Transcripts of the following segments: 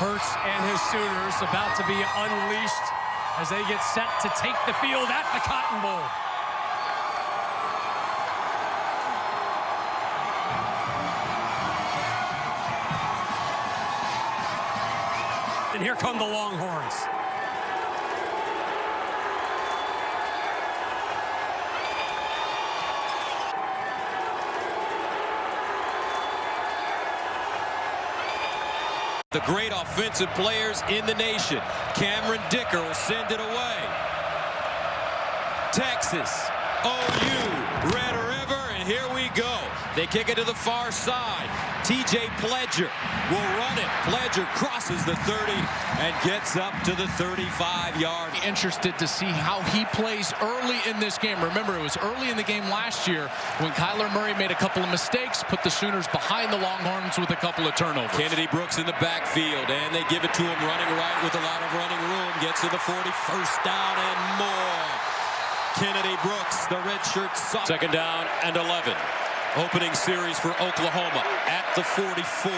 Hurts and his Sooners about to be unleashed as they get set to take the field at the Cotton Bowl. And here come the Longhorns. The great offensive players in the nation. Cameron Dicker will send it away. Texas, OU, Red River, and here we go. They kick it to the far side. TJ Pledger will run it. Pledger crosses the 30 and gets up to the 35-yard. Interested to see how he plays early in this game. Remember, it was early in the game last year when Kyler Murray made a couple of mistakes, put the Sooners behind the Longhorns with a couple of turnovers. Kennedy Brooks in the backfield, and they give it to him running right with a lot of running room. Gets to the 40, first down and more. Kennedy Brooks, the redshirt sophomore. Second down and 11. Opening series for Oklahoma at the 44.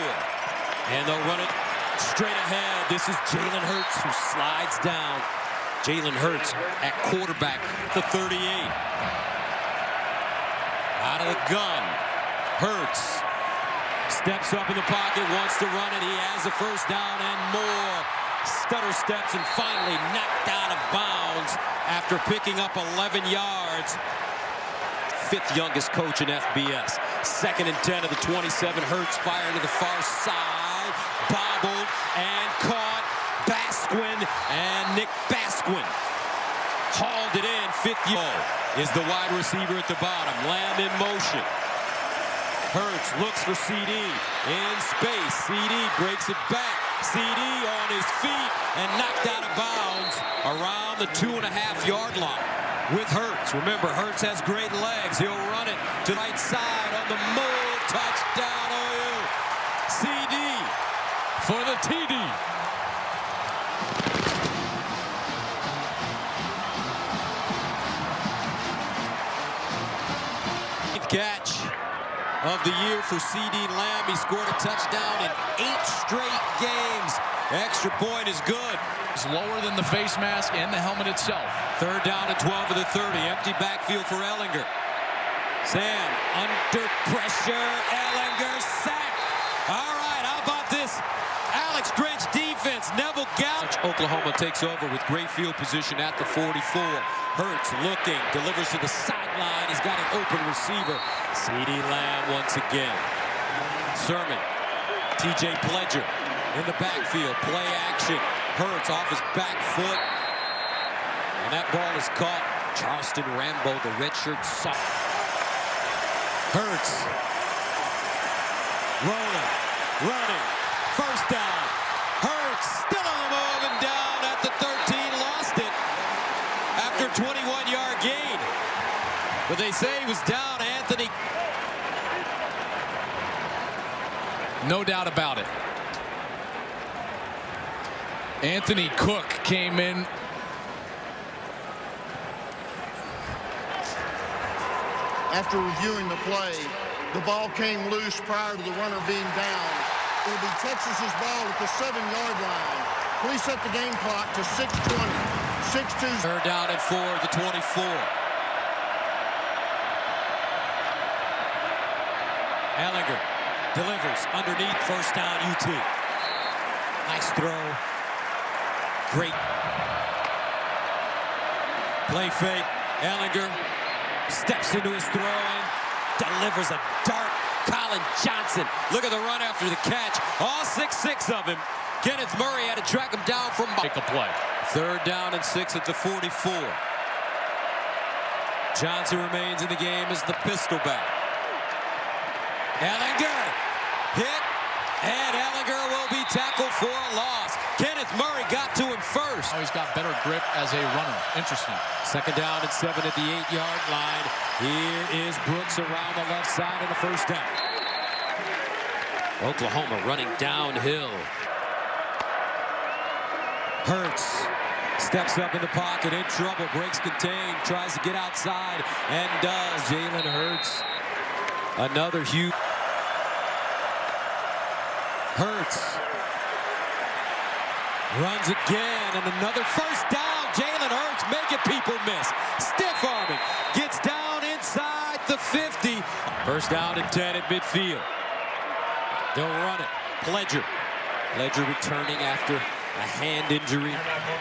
And they'll run it straight ahead. This is Jalen Hurts who slides down. Jalen Hurts at quarterback, the 38. Out of the gun. Hurts steps up in the pocket, wants to run it. He has the first down and more. Stutter steps and finally knocked out of bounds after picking up 11 yards. Fifth youngest coach in FBS. Second and 10 of the 27. Hurts firing to the far side. Bobbled and caught. Basquin and Nick Basquin hauled it in. Fifth is the wide receiver at the bottom. Lamb in motion. Hurts looks for CD in space. CD breaks it back. CD on his feet and knocked out of bounds around the 2.5-yard line. With Hurts. Remember, Hurts has great legs. He'll run it to the right side on the move. Touchdown, OU. CD For the TD. Catch of the year for CD Lamb. He scored a touchdown in 8 straight games. Extra point is good. It's lower than the face mask and the helmet itself. Third down and 12 of the 30. Empty backfield for Ehlinger. Sam under pressure. Ehlinger sacked. All right, how about this? Alex Grinch defense. Neville Gallup. Oklahoma takes over with great field position at the 44. Hurts looking, delivers to the sideline. He's got an open receiver. CD Lamb once again. Sermon. TJ Pledger in the backfield. Play action. Hurts off his back foot. And that ball is caught. Charleston Rambo, the redshirt sophomore. Hurts. Running. First down. Hurts still on the move and down at the 13. Lost it after 21-yard gain. But they say he was down, Anthony. No doubt about it. Anthony Cook came in. After reviewing the play, the ball came loose prior to the runner being down. It'll be Texas's ball at the 7-yard line. Please set the game clock to 6:20. 6-2. Third down and 4 at the 24. Ehlinger delivers underneath, first down, UT. Nice throw. Great play fake. Ehlinger steps into his throw and delivers a dart. Colin Johnson. Look at the run after the catch. All 6'6" of him. Kenneth Murray had to track him down from Make a play. third down and 6 at the 44. Johnson remains in the game as the pistol back. Ehlinger hit, and Ehlinger will be tackled for a loss. Kenneth Murray got to him first. Oh, he's got better grip as a runner. Interesting. Second down and 7 at the 8-yard line. Here is Brooks around the left side of the first down. Oklahoma running downhill. Hurts steps up in the pocket, in trouble, breaks contain, tries to get outside, and does. Jalen Hurts. Another huge. Hurts Runs again, and another first down. Jalen Hurts making people miss. Stiff arming. Gets down inside the 50. First down and 10 at midfield. They'll run it. Pledger returning after a hand injury.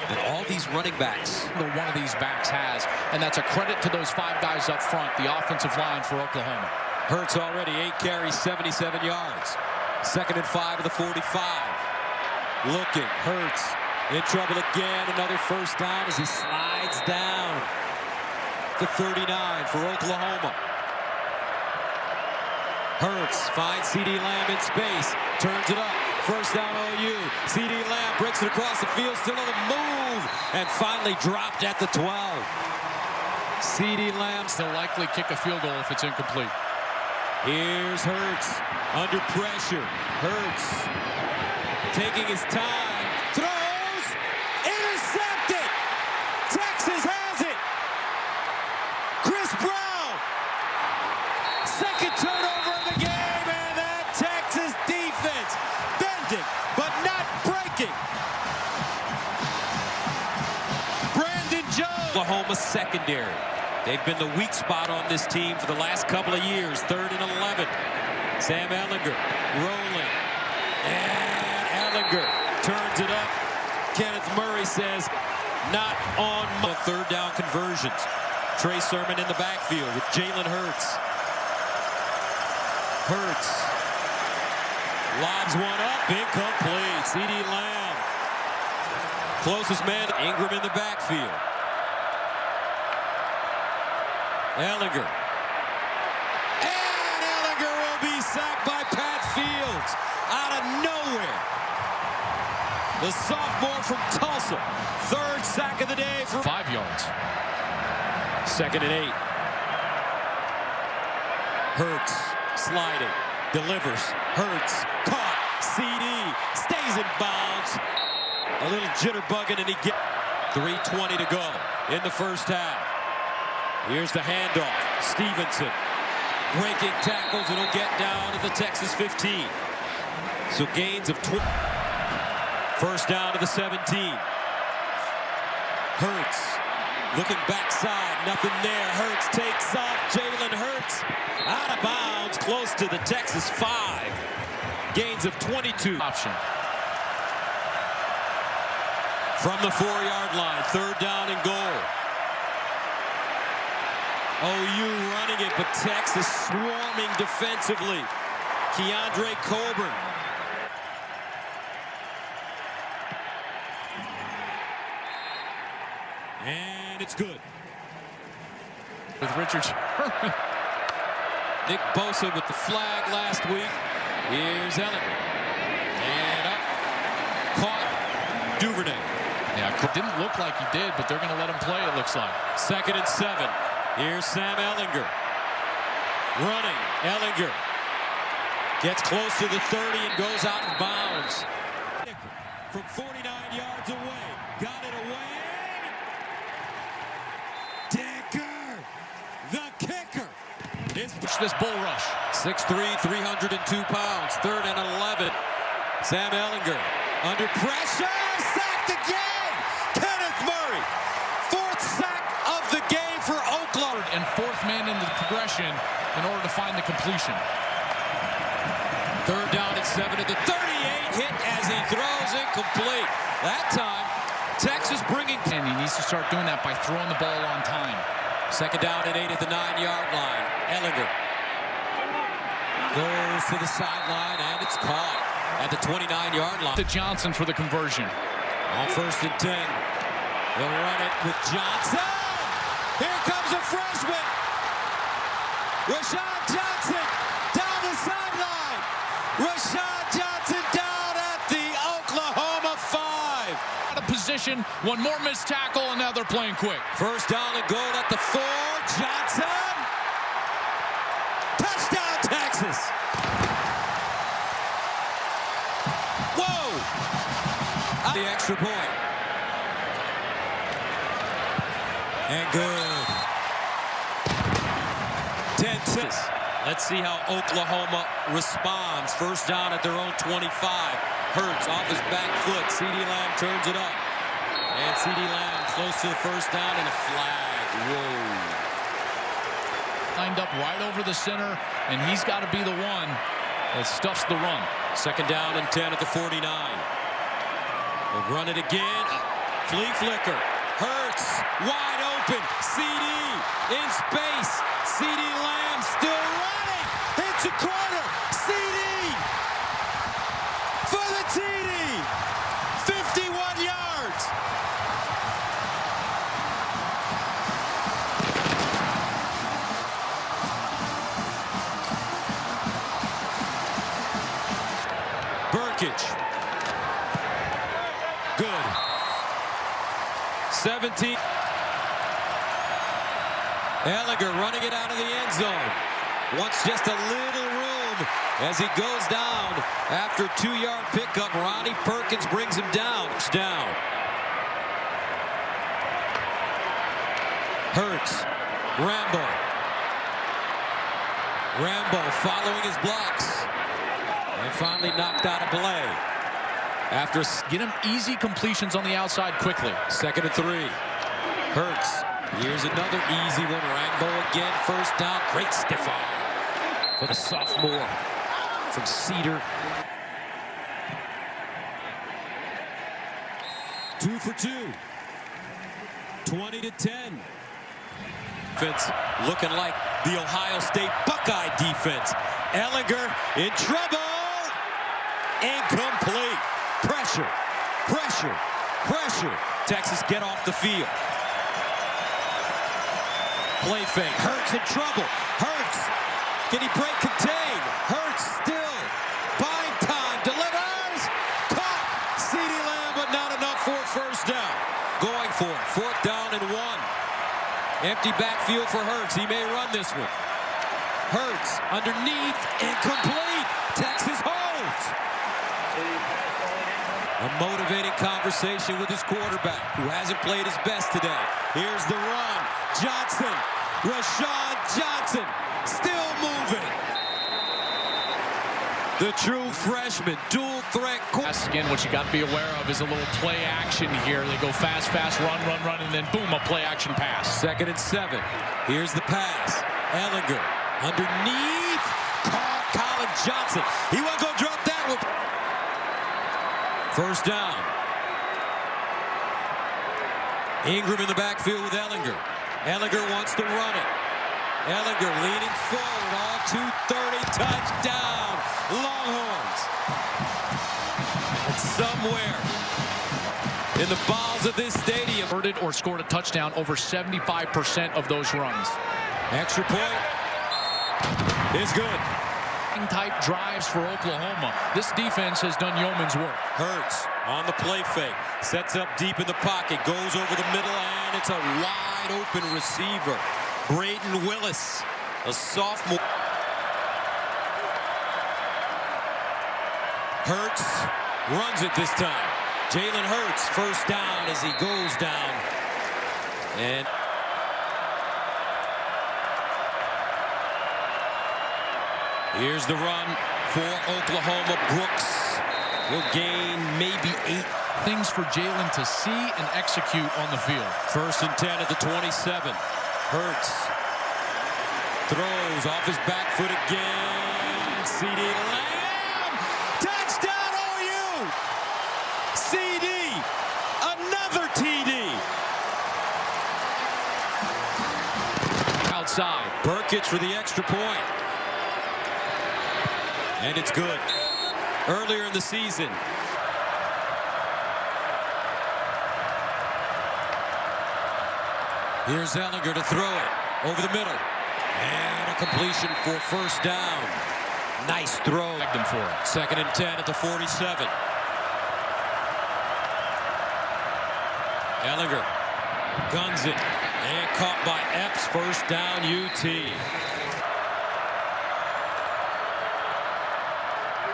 And all these running backs. One of these backs has, and that's a credit to those 5 guys up front, the offensive line for Oklahoma. Hurts already 8 carries, 77 yards. 2nd and 5 of the 45. Looking, Hurts in trouble again. Another first down as he slides down to 39 for Oklahoma. Hurts finds C.D. Lamb in space, turns it up. First down OU. C.D. Lamb breaks it across the field, still on the move, and finally dropped at the 12. C.D. Lamb They'll likely kick a field goal if it's incomplete. Here's Hurts under pressure. Hurts taking his time, throws, intercepted. Texas has it. Chris Brown, second turnover of the game, and that Texas defense bending but not breaking. Brandon Jones, Oklahoma secondary. They've been the weak spot on this team for the last couple of years. 3rd and 11. Sam Ehlinger rolling. And Ehlinger turns it up. Kenneth Murray says, not on my 3rd down conversions. Trey Sermon in the backfield with Jalen Hurts. Hurts lobs one up. Incomplete. C.D. Lamb. Closest man, Ingram in the backfield. Ehlinger. And Ehlinger will be sacked by Pat Fields out of nowhere. The sophomore from Tulsa. 3rd sack of the day for 5 yards. 2nd and 8. Hurts sliding. Delivers. Hurts caught. CD stays in bounds. A little jitterbugging and he gets 3:20 to go in the first half. Here's the handoff. Stevenson breaking tackles, and he'll get down to the Texas 15. So gains of 20. First down to the 17. Hurts looking backside, nothing there. Hurts takes off. Jalen Hurts out of bounds, close to the Texas 5. Gains of 22. Option. From the 4-yard line, 3rd down and goal. OU running it, but Texas swarming defensively. Keandre Coburn. And it's good. With Richard Sherman. Nick Bosa with the flag last week. Here's Ehlinger. And up. Caught. Duvernay. Yeah, it didn't look like he did, but they're going to let him play, it looks like. 2nd and 7. Here's Sam Ehlinger. Running. Ehlinger gets close to the 30 and goes out of bounds. From 49 yards away. Got it away. Dicker, the kicker. This bull rush. 6'3", 302 pounds. 3rd and 11. Sam Ehlinger under pressure. Sacked again. Kenneth Murray. 4th sack of the game for Oklahoma. And 4th man in the progression in order to find the completion. 3rd down and 7 at the 38. Hit as he throws incomplete. That time, Texas bringing. And he needs to start doing that by throwing the ball on time. 2nd down and 8 at the 9-yard line. Ehlinger goes to the sideline, and it's caught at the 29-yard line. To Johnson for the conversion. On 1st and 10. They'll run it with Johnson. Here comes a freshman. Rashad Johnson down the sideline. Rashad Johnson down at the Oklahoma 5. Out of position, one more missed tackle, and now they're playing quick. First down and goal at the 4. Johnson. Touchdown, Texas. Whoa. The extra point. And good. 10-6. Let's see how Oklahoma responds. First down at their own 25. Hurts off his back foot. CeeDee Lamb turns it up. And CeeDee Lamb close to the first down and a flag. Whoa. Lined up right over the center, and he's got to be the one that stuffs the run. Second down and 10 at the 49. They'll run it again. Flea flicker. Hurts wide open. CD in space. CeeDee Lamb still running. Hits a corner. CD for the TD. 51 yards. Burkage. Good. 17. Ehlinger running it out of the end zone. Wants just a little room as he goes down after a 2-yard pickup. Ronnie Perkins brings him down. Down. Hurts. Rambo. Rambo following his blocks. And finally knocked out of play. After Get him easy completions on the outside quickly. 2nd and 3. Hurts. Here's another easy one. Rambo again. First down. Great stiff arm for the sophomore from Cedar. 2 for 2. 20-10. Defense looking like the Ohio State Buckeye defense. Ehlinger in trouble. Incomplete. Pressure. Pressure. Pressure. Texas get off the field. Play fake. Hurts in trouble. Hurts. Can he break contain? Hurts still. Buying time. Delivers. Caught. CeeDee Lamb, but not enough for a first down. Going for it. 4th down and 1. Empty backfield for Hurts. He may run this one. Hurts underneath. Incomplete. Texas holds. A motivating conversation with his quarterback, who hasn't played his best today. Here's the run. Johnson. Rashawn Johnson still moving. The true freshman, dual threat. Again, what you got to be aware of is a little play action here. They go fast, fast, run, and then boom, a play action pass. 2nd and 7. Here's the pass. Ehlinger underneath. Colin Johnson. He won't go drop that one. First down. Ingram in the backfield with Ehlinger. Ehlinger wants to run it. Ehlinger leaning forward, all 230, touchdown, Longhorns. And somewhere in the bowels of this stadium, Or scored a touchdown over 75% of those runs. Extra point is good. Type drives for Oklahoma. This defense has done yeoman's work. Hurts on the play fake, sets up deep in the pocket, goes over the middle, and it's a wide open receiver. Braden Willis, a sophomore. Hurts runs it this time. Jalen Hurts, first down as he goes down. And here's the run for Oklahoma. Brooks will gain maybe 8. Things for Jalen to see and execute on the field. 1st and 10 at the 27. Hurts throws off his back foot again. CeeDee Lamb. Touchdown OU. CD. Another TD. Outside. Burkage for the extra point. And it's good. Earlier in the season, here's Ehlinger to throw it over the middle. And a completion for first down. Nice throw. Them for it. 2nd and 10 at the 47. Ehlinger guns it. And caught by Epps. First down UT.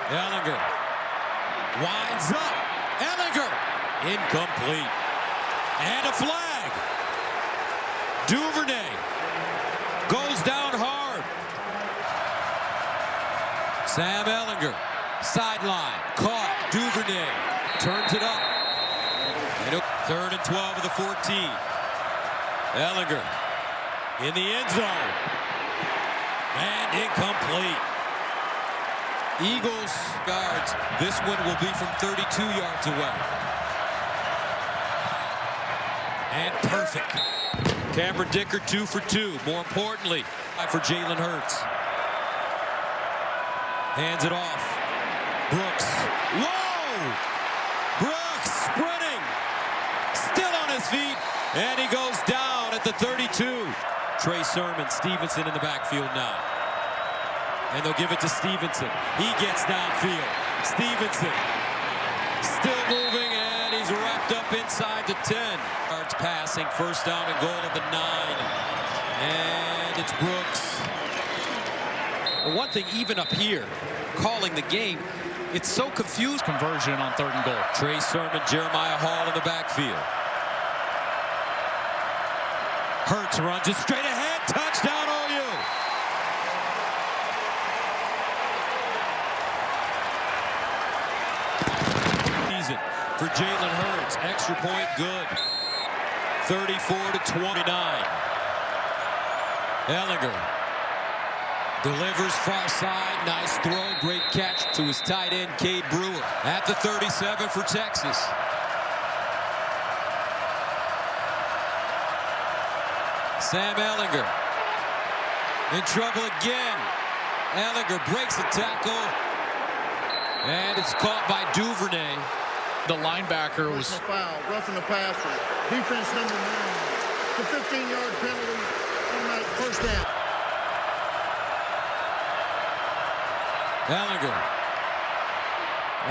Ehlinger winds up. Ehlinger incomplete. And a flag. Duvernay goes down hard. Sam Ehlinger sideline caught. Duvernay turns it up. And 3rd and 12 of the 14. Ehlinger in the end zone. And incomplete. Eagles guards. This one will be from 32 yards away. And perfect. Cameron Dicker 2 for 2. More importantly, for Jalen Hurts. Hands it off. Brooks. Whoa! Brooks sprinting. Still on his feet. And he goes down at the 32. Trey Sermon, Stevenson in the backfield now. And they'll give it to Stevenson. He gets downfield. Stevenson still moving, and he's wrapped up inside the 10. Yards passing, 1st down and goal at the 9. And it's Brooks. One thing, even up here, calling the game, it's so confused. Conversion on 3rd and goal. Trey Sermon, Jeremiah Hall in the backfield. Hurts runs it straight ahead. Touchdown, OU. Season for Jalen Hurts. Extra point, good. 34-29. Ehlinger delivers far side. Nice throw. Great catch to his tight end, Cade Brewer. At the 37 for Texas. Sam Ehlinger in trouble again. Ehlinger breaks the tackle. And it's caught by Duvernay. The linebacker was... Foul, roughing the passer. Defense number 9. The 15-yard penalty on that 1st down. Ehlinger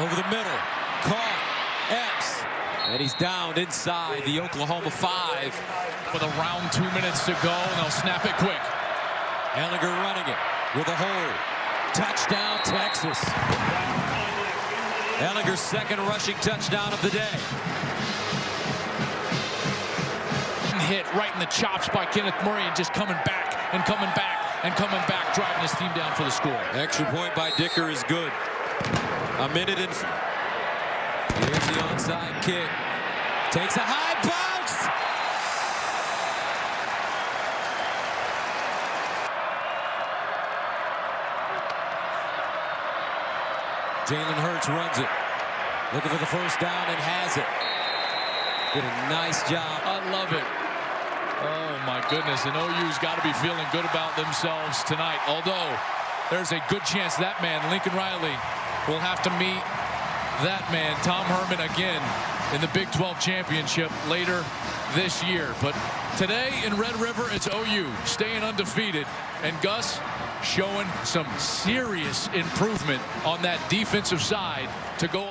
over the middle. Caught. Epps. And he's down inside the Oklahoma 5. With around 2 minutes to go, and they'll snap it quick. Ehlinger running it with a hole. Touchdown, Texas. Ehlinger's 2nd rushing touchdown of the day. Hit right in the chops by Kenneth Murray, and just coming back and coming back and coming back, driving his team down for the score. Extra point by Dicker is good. A minute and... Here's the onside kick. Takes a high bounce. Jalen Hurts runs it. Looking for the 1st down and has it. Did a nice job. I love it. Oh, my goodness. And OU's got to be feeling good about themselves tonight. Although, there's a good chance that man, Lincoln Riley, will have to meet that man, Tom Herman, again in the Big 12 championship later this year. But today in Red River, it's OU staying undefeated. And Gus showing some serious improvement on that defensive side to go